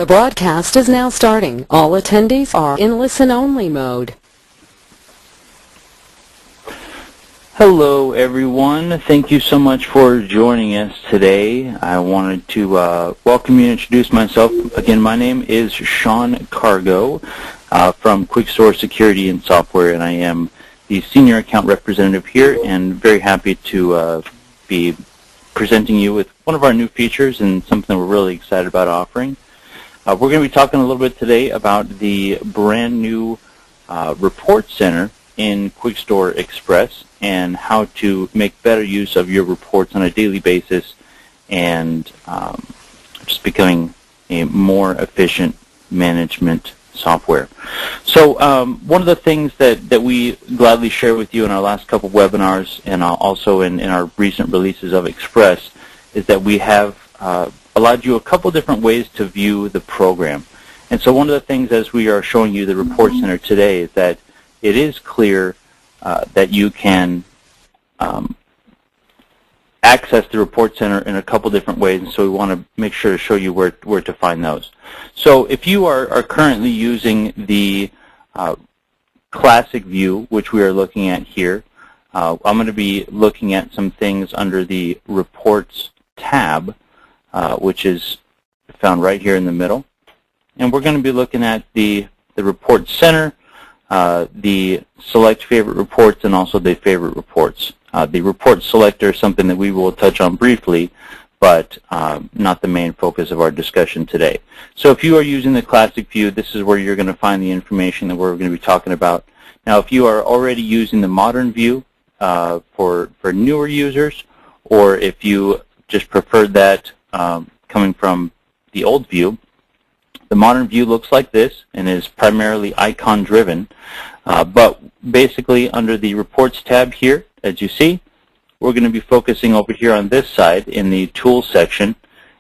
The broadcast is now starting. All attendees are in listen-only mode. Hello everyone, thank you so much for joining us today. I wanted to welcome you and introduce myself. Again, my name is Sean Cargo from QuikStor Security and Software, and I am the Senior Account Representative here, and very happy to be presenting you with one of our new features and something we're really excited about offering. We're going to be talking a little bit today about the brand new Report Center in QuikStor Express and how to make better use of your reports on a daily basis and just becoming a more efficient management software. So one of the things that we gladly share with you in our last couple of webinars and also in our recent releases of Express is that we have allowed you a couple different ways to view the program. And so one of the things as we are showing you the Report Center today is that it is clear that you can access the Report Center in a couple different ways, and so we want to make sure to show you where to find those. So if you are currently using the classic view, which we are looking at here, I'm going to be looking at some things under the Reports tab, which is found right here in the middle. And we're going to be looking at the Report Center, the Select Favorite Reports, and also the Favorite Reports. The Report Selector is something that we will touch on briefly, but not the main focus of our discussion today. So if you are using the Classic View, this is where you're going to find the information that we're going to be talking about. Now, if you are already using the Modern View for newer users, or if you just preferred that coming from the old view, the Modern View looks like this and is primarily icon-driven. But basically, under the Reports tab here, as you see, we're going to be focusing over here on this side in the Tools section,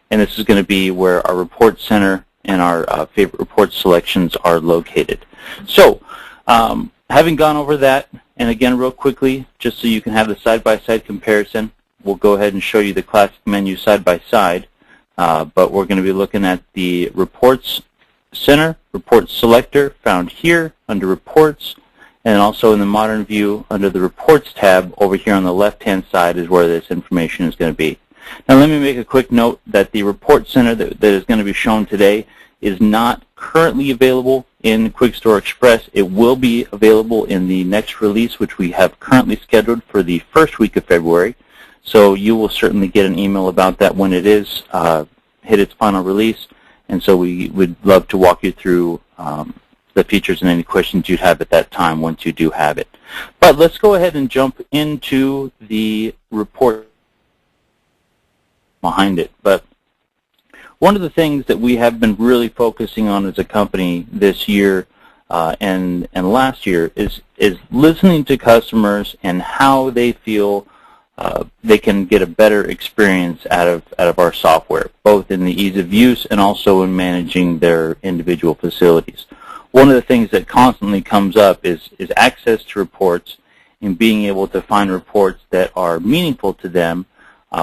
and this is going to be where our Report Center and our favorite report selections are located. So, having gone over that, and again, real quickly, just so you can have the side-by-side comparison, we'll go ahead and show you the classic menu side-by-side, but we're going to be looking at the Reports Center, Report Selector, found here under Reports, and also in the Modern View under the Reports tab over here on the left-hand side is where this information is going to be. Now let me make a quick note that the Report Center that is going to be shown today is not currently available in QuikStor Express. It will be available in the next release, which we have currently scheduled for the first week of February. So you will certainly get an email about that when it is hit its final release. And so we would love to walk you through the features and any questions you'd have at that time once you do have it. But let's go ahead and jump into the report behind it. But one of the things that we have been really focusing on as a company this year and last year is listening to customers and how they feel they can get a better experience out of our software, both in the ease of use and also in managing their individual facilities. One of the things that constantly comes up is access to reports and being able to find reports that are meaningful to them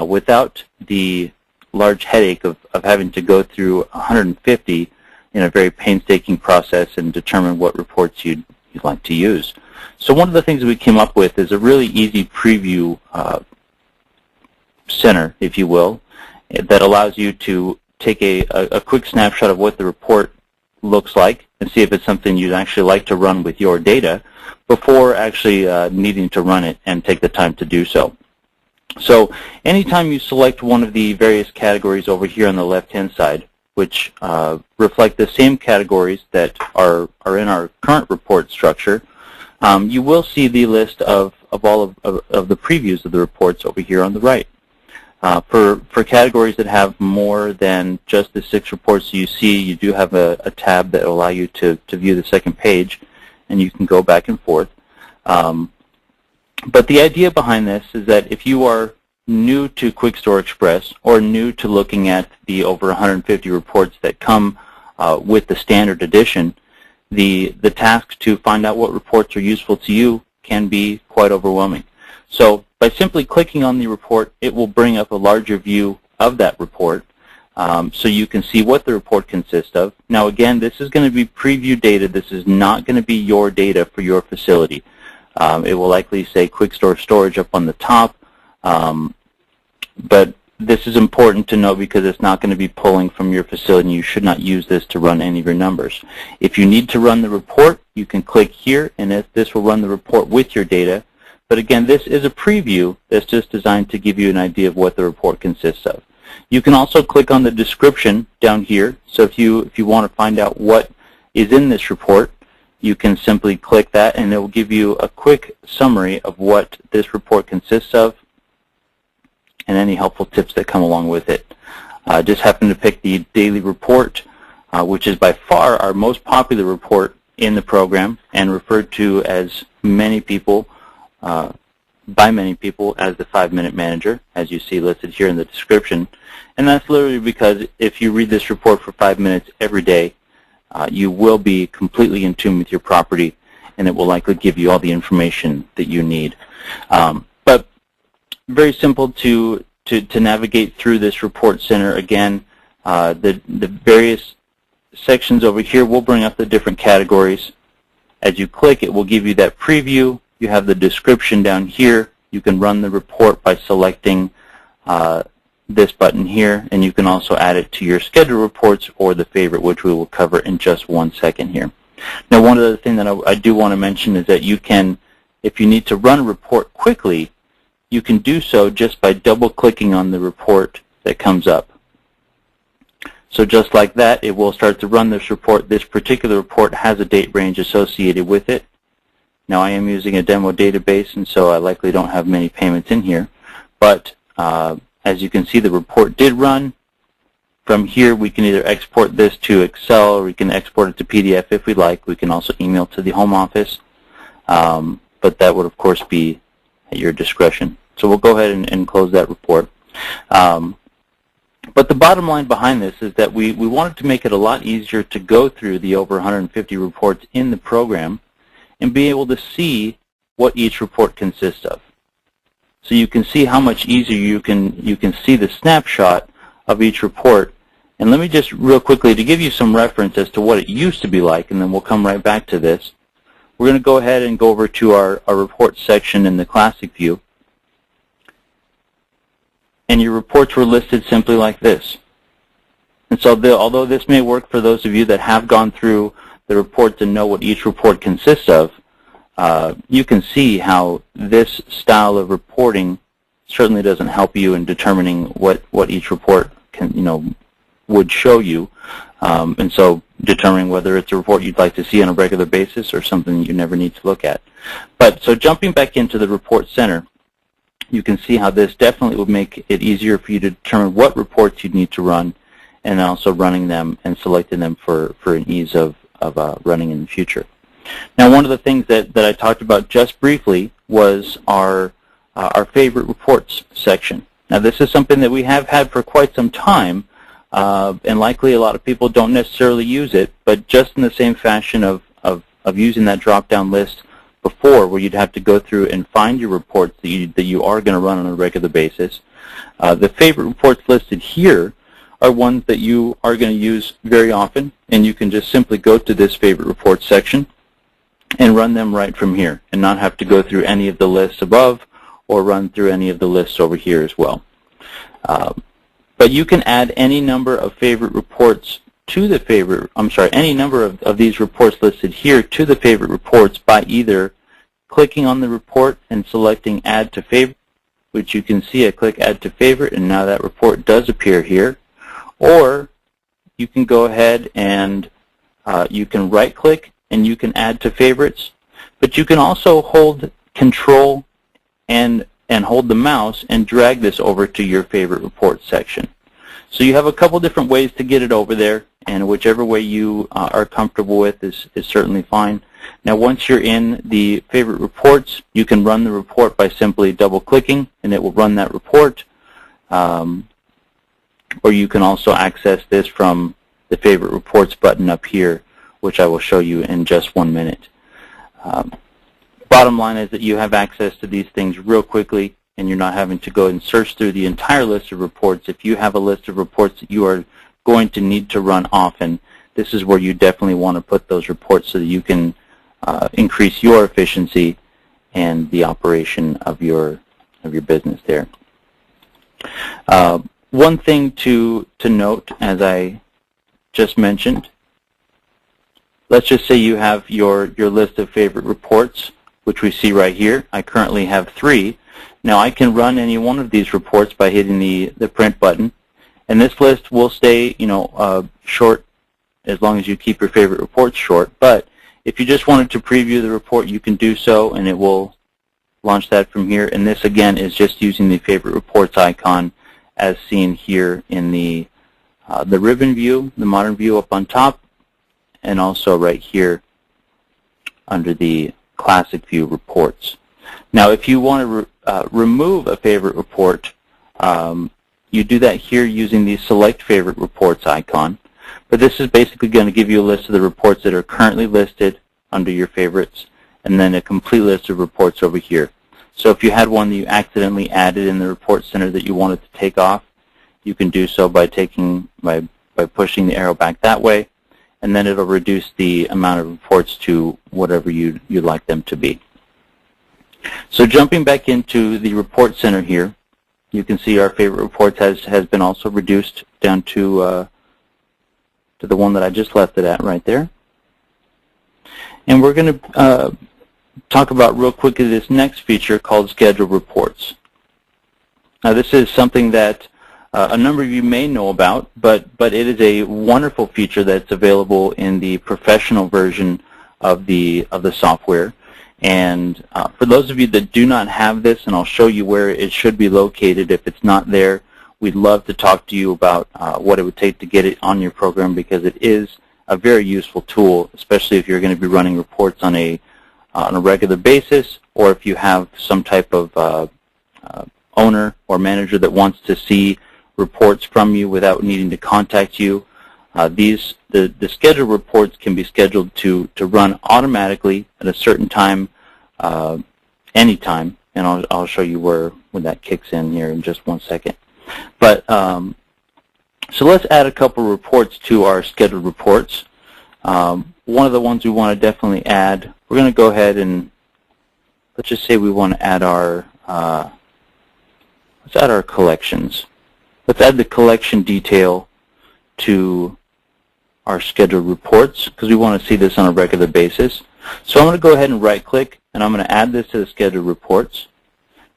without the large headache of having to go through 150 in a very painstaking process and determine what reports you'd like to use. So one of the things that we came up with is a really easy preview center, if you will, that allows you to take a quick snapshot of what the report looks like and see if it's something you'd actually like to run with your data before actually needing to run it and take the time to do so. So anytime you select one of the various categories over here on the left-hand side, which reflect the same categories that are in our current report structure, you will see the list of all of the previews of the reports over here on the right. For categories that have more than just the 6 reports you see, you do have a tab that will allow you to view the second page, and you can go back and forth. But the idea behind this is that if you are new to QuikStor Express or new to looking at the over 150 reports that come with the standard edition, the task to find out what reports are useful to you can be quite overwhelming. So by simply clicking on the report, it will bring up a larger view of that report. so you can see what the report consists of. Now again, this is going to be preview data. This is not going to be your data for your facility. It will likely say QuikStor storage up on the top, but this is important to know because it's not going to be pulling from your facility, and you should not use this to run any of your numbers. If you need to run the report, you can click here, and this will run the report with your data. But again, this is a preview that's just designed to give you an idea of what the report consists of. You can also click on the description down here. So if you want to find out what is in this report, you can simply click that, and it will give you a quick summary of what this report consists of and any helpful tips that come along with it. Just happened to pick the daily report, which is by far our most popular report in the program and referred to as many people, by many people, as the 5-minute manager, as you see listed here in the description. And that's literally because if you read this report for 5 minutes every day, you will be completely in tune with your property, and it will likely give you all the information that you need. But very simple to navigate through this report center. Again, the various sections over here will bring up the different categories. As you click, it will give you that preview. You have the description down here. You can run the report by selecting this button here, and you can also add it to your scheduled reports or the favorite, which we will cover in just 1 second here. Now, one other thing that I do want to mention is that you can, if you need to run a report quickly, you can do so just by double-clicking on the report that comes up. So just like that, it will start to run this report. This particular report has a date range associated with it. Now, I am using a demo database, and so I likely don't have many payments in here. But as you can see, the report did run. From here, we can either export this to Excel, or we can export it to PDF if we like. We can also email to the home office. But that would, of course, be at your discretion. So we'll go ahead and close that report. But the bottom line behind this is that we wanted to make it a lot easier to go through the over 150 reports in the program and be able to see what each report consists of. So you can see how much easier you can see the snapshot of each report. And let me just real quickly, to give you some reference as to what it used to be like, and then we'll come right back to this. We're going to go ahead and go over to our report section in the classic view. And your reports were listed simply like this. And so although this may work for those of you that have gone through the reports and know what each report consists of, you can see how this style of reporting certainly doesn't help you in determining what each report would show you. And so determining whether it's a report you'd like to see on a regular basis or something you never need to look at. But so jumping back into the report center, you can see how this definitely would make it easier for you to determine what reports you'd need to run, and also running them and selecting them for an ease of running in the future. Now, one of the things that I talked about just briefly was our favorite reports section. Now, this is something that we have had for quite some time, and likely a lot of people don't necessarily use it, but just in the same fashion of using that drop-down list before, where you'd have to go through and find your reports that you are going to run on a regular basis. The favorite reports listed here are ones that you are going to use very often, and you can just simply go to this favorite reports section and run them right from here and not have to go through any of the lists above or run through any of the lists over here as well. But you can add any number of favorite reports to the any number of these reports listed here to the favorite reports by either clicking on the report and selecting Add to Favorite, which you can see I click Add to Favorite, and now that report does appear here. Or you can go ahead and you can right-click and you can add to favorites, but you can also hold Control and hold the mouse and drag this over to your favorite report section. So you have a couple different ways to get it over there, and whichever way you are comfortable with is certainly fine. Now, once you're in the favorite reports, you can run the report by simply double-clicking, and it will run that report. Or you can also access this from the favorite reports button up here, which I will show you in just 1 minute. Bottom line is that you have access to these things real quickly, and you're not having to go and search through the entire list of reports. If you have a list of reports that you are going to need to run often, this is where you definitely want to put those reports so that you can increase your efficiency and the operation of your business there. One thing to note, as I just mentioned, let's just say you have your list of favorite reports, which we see right here. I currently have 3. Now I can run any one of these reports by hitting the print button, and this list will stay, short as long as you keep your favorite reports short. But if you just wanted to preview the report, you can do so, and it will launch that from here. And this again is just using the favorite reports icon as seen here in the ribbon view, the modern view up on top, and also right here under the classic view reports. Now if you want to remove a favorite report, you do that here using the select favorite reports icon. But this is basically going to give you a list of the reports that are currently listed under your favorites, and then a complete list of reports over here. So if you had one that you accidentally added in the report center that you wanted to take off, you can do so by pushing the arrow back that way, and then it'll reduce the amount of reports to whatever you'd like them to be. So jumping back into the report center here, you can see our favorite reports has been also reduced down to the one that I just left it at right there. And we're going to talk about real quickly this next feature called Schedule Reports. Now this is something that a number of you may know about, but it is a wonderful feature that's available in the professional version of the software. And for those of you that do not have this, and I'll show you where it should be located if it's not there, we'd love to talk to you about what it would take to get it on your program, because it is a very useful tool, especially if you're going to be running reports on a regular basis, or if you have some type of owner or manager that wants to see reports from you without needing to contact you. The scheduled reports can be scheduled to run automatically at a certain time, anytime, and I'll show you where that kicks in here in just one second. But so let's add a couple reports to our scheduled reports. One of the ones we want to definitely add, we're going to go ahead and let's just say we want to add our let's add our collections. Let's add the collection detail to our scheduled reports because we want to see this on a regular basis. So I'm going to go ahead and right click, and I'm going to add this to the scheduled reports.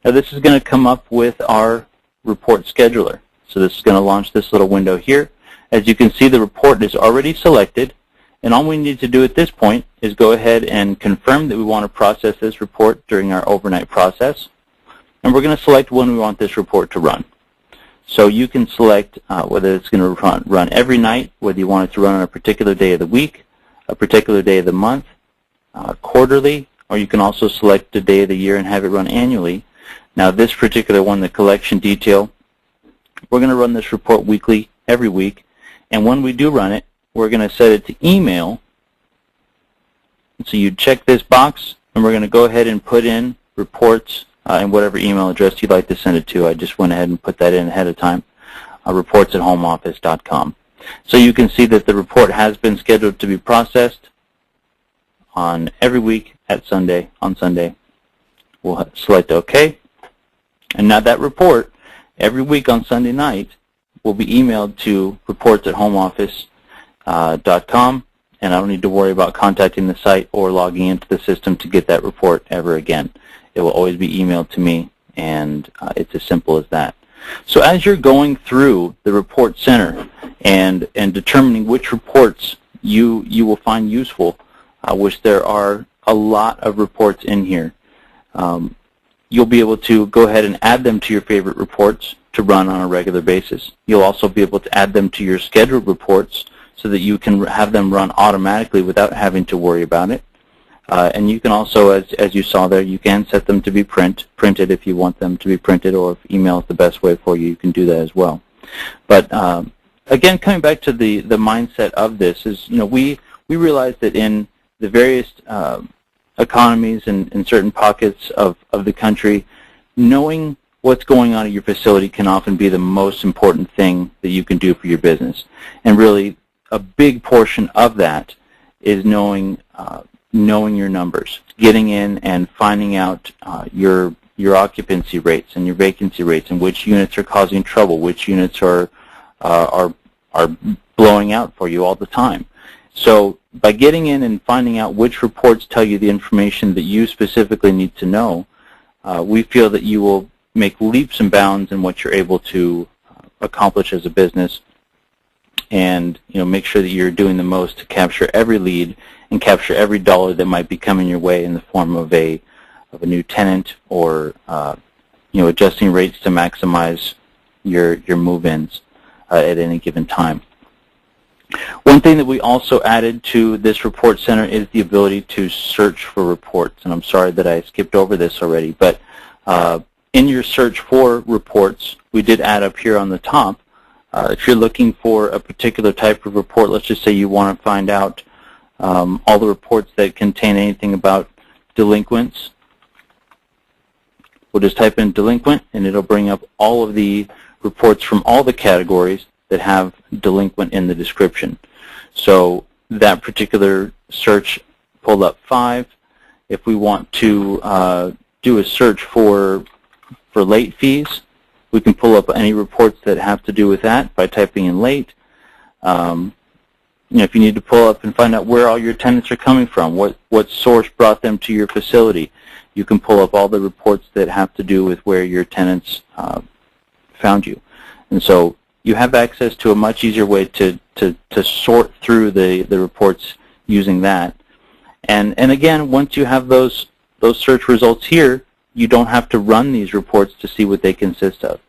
Now this is going to come up with our report scheduler. So this is going to launch this little window here. As you can see, the report is already selected, and all we need to do at this point is go ahead and confirm that we want to process this report during our overnight process. And we're going to select when we want this report to run. So you can select whether it's going to run every night, whether you want it to run on a particular day of the week, a particular day of the month, quarterly, or you can also select a day of the year and have it run annually. Now this particular one, the collection detail, we're going to run this report weekly, every week, and when we do run it, we're going to set it to email. So you check this box, and we're going to go ahead and put in reports and whatever email address you'd like to send it to. I just went ahead and put that in ahead of time, reports@homeoffice.com. So you can see that the report has been scheduled to be processed on every week at Sunday, on Sunday. We'll select OK. And now that report, every week on Sunday night, will be emailed to reports@homeoffice.com, and I don't need to worry about contacting the site or logging into the system to get that report ever again. It will always be emailed to me, and it's as simple as that. So as you're going through the report center and determining which reports you will find useful, which there are a lot of reports in here, you'll be able to go ahead and add them to your favorite reports to run on a regular basis. You'll also be able to add them to your scheduled reports so that you can have them run automatically without having to worry about it. And you can also, as you saw there, you can set them to be printed if you want them to be printed, or if email is the best way for you, you can do that as well. But again, coming back to the mindset of this is, we realize that in the various economies and in certain pockets of the country, knowing what's going on at your facility can often be the most important thing that you can do for your business. And really, a big portion of that is knowing your numbers, getting in and finding out your occupancy rates and your vacancy rates, and which units are causing trouble, which units are blowing out for you all the time. So by getting in and finding out which reports tell you the information that you specifically need to know, we feel that you will make leaps and bounds in what you're able to accomplish as a business, and make sure that you're doing the most to capture every lead and capture every dollar that might be coming your way in the form of a new tenant, or adjusting rates to maximize your move-ins at any given time. One thing that we also added to this report center is the ability to search for reports. And I'm sorry that I skipped over this already, but in your search for reports, we did add up here on the top, if you're looking for a particular type of report, let's just say you want to find out all the reports that contain anything about delinquents, we'll just type in delinquent, and it'll bring up all of the reports from all the categories that have delinquent in the description. So that particular search pulled up 5. If we want to do a search for late fees, we can pull up any reports that have to do with that by typing in late. If you need to pull up and find out where all your tenants are coming from, what source brought them to your facility, you can pull up all the reports that have to do with where your tenants found you. And so you have access to a much easier way to sort through the reports using that. And again, once you have those search results here, you don't have to run these reports to see what they consist of.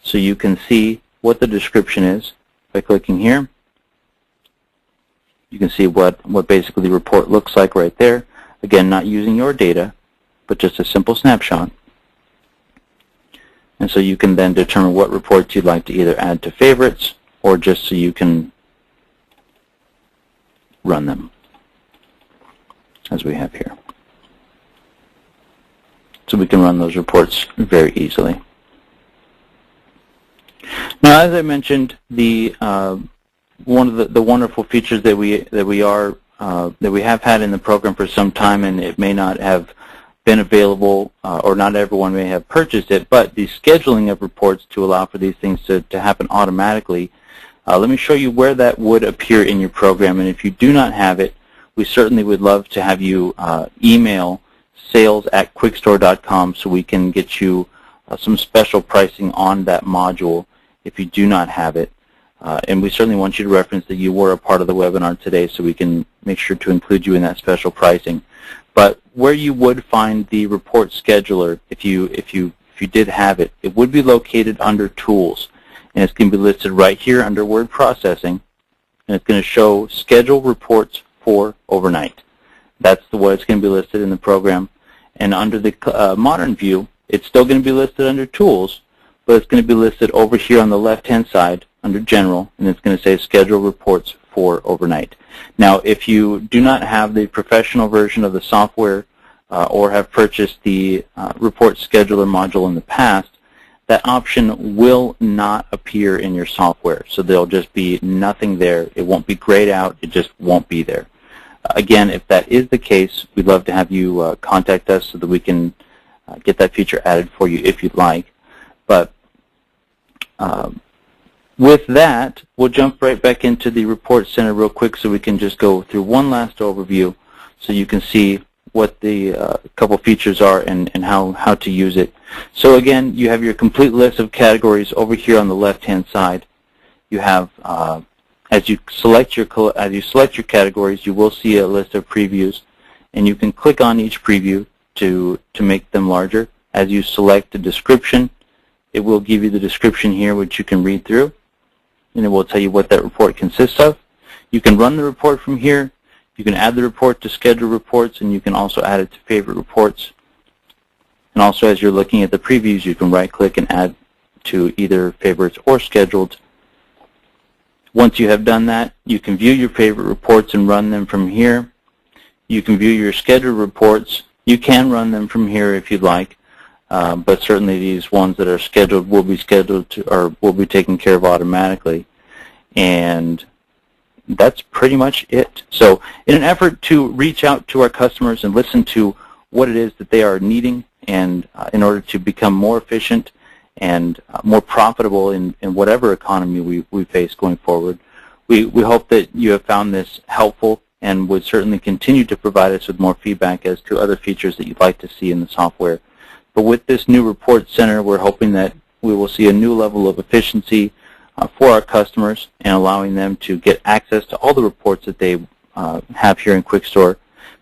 So you can see what the description is by clicking here. You can see what basically the report looks like right there. Again, not using your data, but just a simple snapshot. And so you can then determine what reports you'd like to either add to favorites, or just so you can run them, as we have here. So we can run those reports very easily. Now, as I mentioned, one of the wonderful features that we have had in the program for some time, and it may not have been available, or not everyone may have purchased it, but the scheduling of reports to allow for these things to happen automatically. Let me show you where that would appear in your program, and if you do not have it, we certainly would love to have you email sales@QuikStor.com so we can get you some special pricing on that module if you do not have it. And we certainly want you to reference that you were a part of the webinar today so we can make sure to include you in that special pricing. But where you would find the report scheduler, if you did have it, it would be located under Tools. And it's going to be listed right here under Word Processing. And it's going to show Schedule Reports for Overnight. That's the way it's going to be listed in the program. And under the modern view, it's still going to be listed under Tools, but it's going to be listed over here on the left-hand side under General, and it's going to say Schedule Reports for Overnight. Now, if you do not have the professional version of the software or have purchased the Report Scheduler module in the past, that option will not appear in your software. So there'll just be nothing there. It won't be grayed out. It just won't be there. Again, if that is the case, we'd love to have you contact us so that we can get that feature added for you if you'd like. But with that, we'll jump right back into the Report Center real quick so we can just go through one last overview so you can see what the couple features are and how to use it. So again, you have your complete list of categories over here on the left-hand side. You have, as you select your categories, you will see a list of previews, and you can click on each preview to make them larger. As you select a description, it will give you the description here, which you can read through, and it will tell you what that report consists of. You can run the report from here. You can add the report to schedule reports, and you can also add it to favorite reports. And also, as you're looking at the previews, you can right-click and add to either favorites or scheduled. Once you have done that, you can view your favorite reports and run them from here. You can view your scheduled reports. You can run them from here if you'd like. but certainly these ones that are scheduled will be scheduled to, or will be taken care of automatically. And that's pretty much it. So in an effort to reach out to our customers and listen to what it is that they are needing, and in order to become more efficient and more profitable in whatever economy we face going forward, we hope that you have found this helpful and would certainly continue to provide us with more feedback as to other features that you'd like to see in the software. But with this new report center, we're hoping that we will see a new level of efficiency for our customers and allowing them to get access to all the reports that they have here in QuikStor,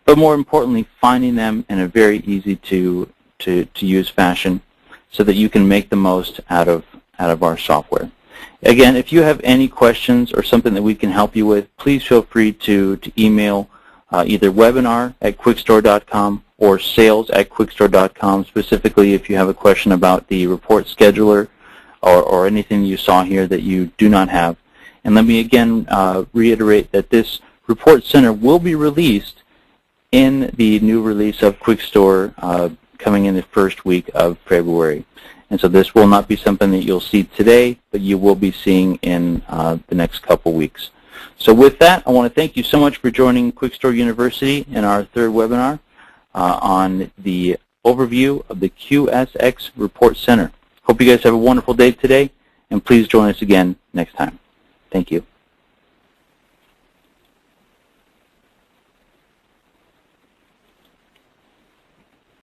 but more importantly, finding them in a very easy to use fashion so that you can make the most out of our software. Again, if you have any questions or something that we can help you with, please feel free to email either webinar@quikstor.com or sales@quikstor.com, specifically if you have a question about the report scheduler or anything you saw here that you do not have. And let me again reiterate that this report center will be released in the new release of QuikStor coming in the first week of February. And so this will not be something that you'll see today, but you will be seeing in the next couple weeks. So with that, I want to thank you so much for joining QuikStor University in our third webinar on the overview of the QSX Reports Center. Hope you guys have a wonderful day today, and please join us again next time. Thank you.